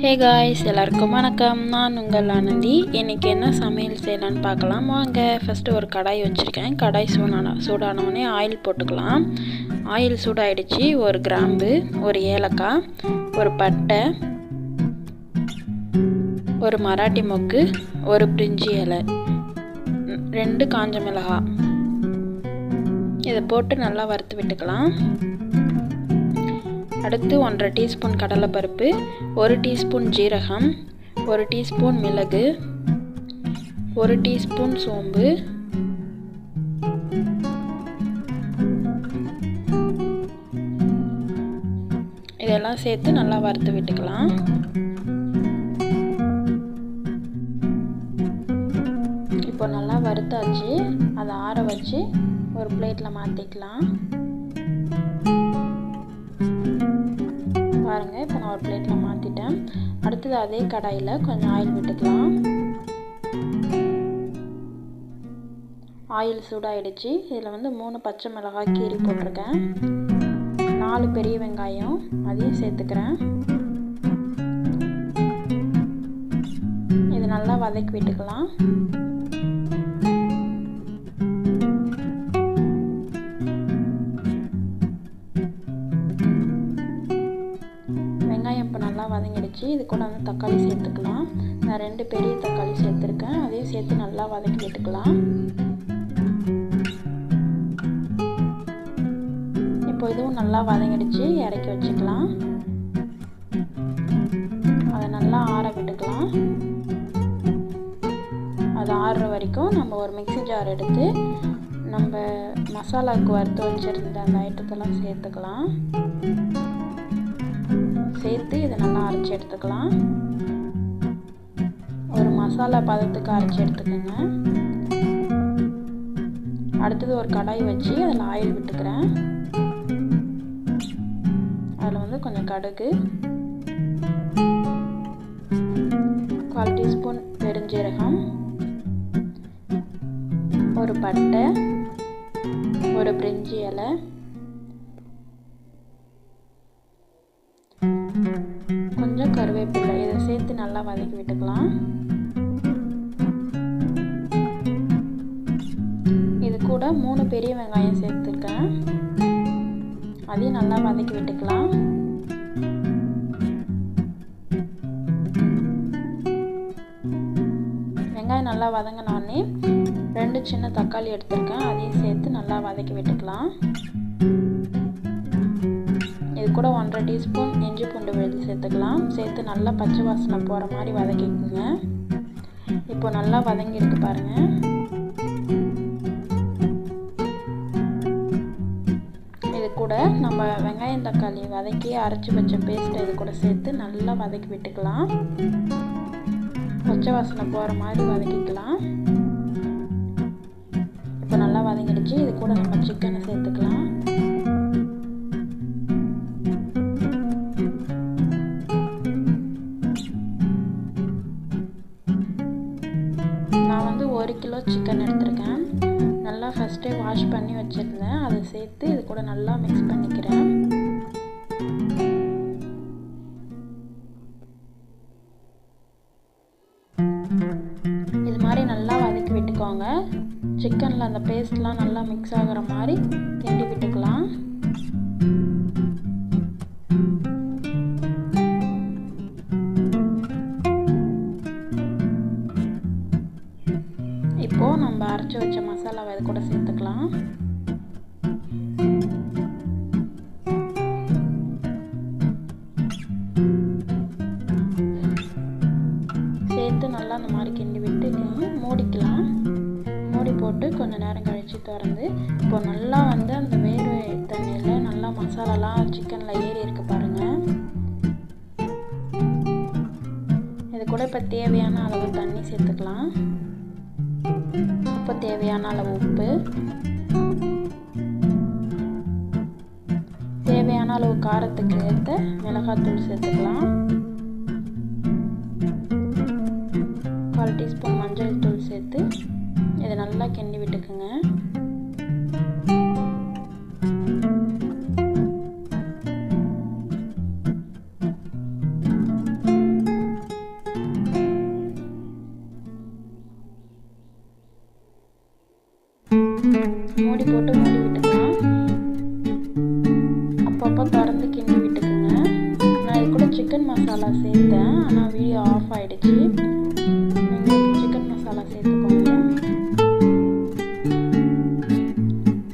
Hey guys, எல்லாருக்கும் வணக்கம். நான் உங்கள் ஆனந்தி. இன்றைக்கி என்ன சமையல் செய்யலான்னு பார்க்கலாம் வாங்க. ஃபஸ்ட்டு ஒரு கடாய் வச்சுருக்கேன். கடாய் சூடானோடனே ஆயில் போட்டுக்கலாம். ஆயில் சூடாயிடுச்சு. ஒரு கிராம்பு, ஒரு ஏலக்காய், ஒரு பட்டை, ஒரு மராட்டி மொக்கு, ஒரு பிரிஞ்சி இலை, 2 காஞ்ச மிளகாய், இதை போட்டு நல்லா வறுத்து விட்டுக்கலாம். அடுத்து 1/2 டீஸ்பூன் கடலைப்பருப்பு, 1 டீஸ்பூன் ஜீரகம், 1 டீஸ்பூன் மிளகு, 1 டீஸ்பூன் சோம்பு, இதெல்லாம் சேர்த்து நல்லா வறுத்து விட்டுக்கலாம். இப்போ நல்லா வறுத்தாச்சு. அதை ஆற வச்சு ஒரு பிளேட்டில் மாற்றிக்கலாம். பாருங்கள், இப்போ நான் ஒரு பிளேட்டில் மாற்றிட்டேன். அடுத்தது அதே கடாயில் கொஞ்சம் ஆயில் விட்டுக்கலாம். ஆயில் சூடாயிடுச்சு. இதில் 3 பச்சை மிளகாய் கீரி போட்டிருக்கேன். 4 பெரிய வெங்காயம் அதையும் சேர்த்துக்கிறேன். இது நல்லா வதக்கி விட்டுக்கலாம். இப்போ நல்லா வதங்கிடுச்சு. இது கூட தக்காளி சேர்த்துக்கலாம். நான் 2 பெரிய தக்காளி சேர்த்துருக்கேன். அதையும் சேர்த்து நல்லா வதக்கி விட்டுக்கலாம். இப்போ இதுவும் நல்லா வதங்கிடுச்சு. இறக்கி வச்சுக்கலாம். அதை நல்லா ஆற விட்டுக்கலாம். அது ஆறுற வரைக்கும் நம்ம ஒரு மிக்ஸி ஜார் எடுத்து நம்ம மசாலாவுக்கு வறுத்து வச்சுருந்த அந்த ஐட்டத்தெல்லாம் சேர்த்துக்கலாம். சேர்த்து இதை நல்லா அரைச்சி எடுத்துக்கலாம். ஒரு மசாலா பதத்துக்கு அரைச்சி எடுத்துக்கோங்க. அடுத்தது ஒரு கடாய் வச்சு அதில் ஆயில் விட்டுக்கிறேன். அதில் கொஞ்சம் கடுகு, 1/4 டீஸ்பூன் பெருஞ்சீரகம், ஒரு பட்டை, ஒரு பிரிஞ்சி இலை, கொஞ்சம் கருவேப்பிலை, இதை சேர்த்து நல்லா வதக்கி விட்டுக்கலாம். இது கூட 3 பெரிய வெங்காயம் சேர்த்துருக்கேன். அதையும் நல்லா வதக்கி விட்டுக்கலாம். வெங்காயம் நல்லா வதங்கினோடனே 2 சின்ன தக்காளி எடுத்திருக்கேன். அதையும் சேர்த்து நல்லா வதக்கி விட்டுக்கலாம். இது கூட 1/2 டீஸ்பூன் இஞ்சி பூண்டு விழுது சேர்த்துக்கலாம். சேர்த்து நல்லா பச்சை வாசனை போகிற மாதிரி வதக்கிக்குங்க. இப்போ நல்லா வதங்கிருக்கு பாருங்கள். இது கூட நம்ம வெங்காயம் தக்காளி வதக்கி அரைச்சி வச்ச பேஸ்ட்டை இது கூட சேர்த்து நல்லா வதக்கி விட்டுக்கலாம். பச்சை வாசனை போகிற மாதிரி வதக்கிக்கலாம். இப்போ நல்லா வதங்கிடுச்சு. இது கூட நம்ம சிக்கனை சேர்த்துக்கலாம். நான் 1 கிலோ சிக்கன் எடுத்திருக்கேன். நல்லா ஃபஸ்ட்டே வாஷ் பண்ணி வச்சுருந்தேன். அதை சேர்த்து இது கூட நல்லா மிக்ஸ் பண்ணிக்கிறேன். இது மாதிரி நல்லா வதக்கி விட்டுக்கோங்க. சிக்கனில் அந்த பேஸ்ட்லாம் நல்லா மிக்ஸ் ஆகிற மாதிரி கிண்டி விட்டுக்கலாம். இப்போது நம்ம அரைச்சி வச்ச மசாலாவை இது கூட சேர்த்துக்கலாம். சேர்த்து நல்லா அந்த மாதிரி கிண்டி விட்டு மூடிக்கலாம். மூடி போட்டு கொஞ்சம் நேரம் கழித்து திறந்து இப்போ நல்லா அந்த வேர்வை தண்ணியில் நல்லா மசாலாலாம் சிக்கனில் ஏறி இருக்கு பாருங்கள். இது கூட இப்போ தேவையான அளவு தண்ணி சேர்த்துக்கலாம். இப்போ தேவையான அளவு உப்பு, தேவையான அளவு காரத்துக்கு ஏற்ற மிளகாத்தூள் சேர்த்துக்கலாம். 1/4 டீஸ்பூன் மஞ்சள் தூள் சேர்த்து இதை நல்லா கிண்டி விட்டுக்குங்க. மூடி போட்டு மூடி விட்டுக்கலாம். அப்பப்போ திறந்து கிண்டி விட்டுக்குங்க. நான் இது கூட சிக்கன் மசாலா சேர்த்தேன், ஆனால் வீடியோ ஆஃப் ஆகிடுச்சு. நீங்கள் சிக்கன் மசாலா சேர்த்துக்கோங்க.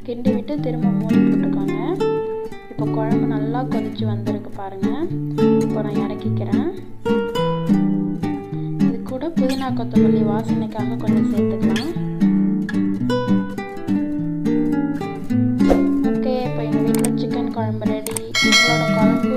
கிண்டி விட்டு திரும்ப மூடி போட்டுக்கோங்க. இப்போ குழம்பு நல்லா கொதிச்சு வந்திருக்கு பாருங்கள். இப்போ நான் இறக்கிக்கிறேன். இது கூட புதினா கொத்தமல்லி வாசனைக்காக கொஞ்சம் சேர்த்துக்கலாம். ஓகே, இப்போ எங்கள் வீட்டில் சிக்கன் குழம்பு ரெடி. எங்களோட குழம்பு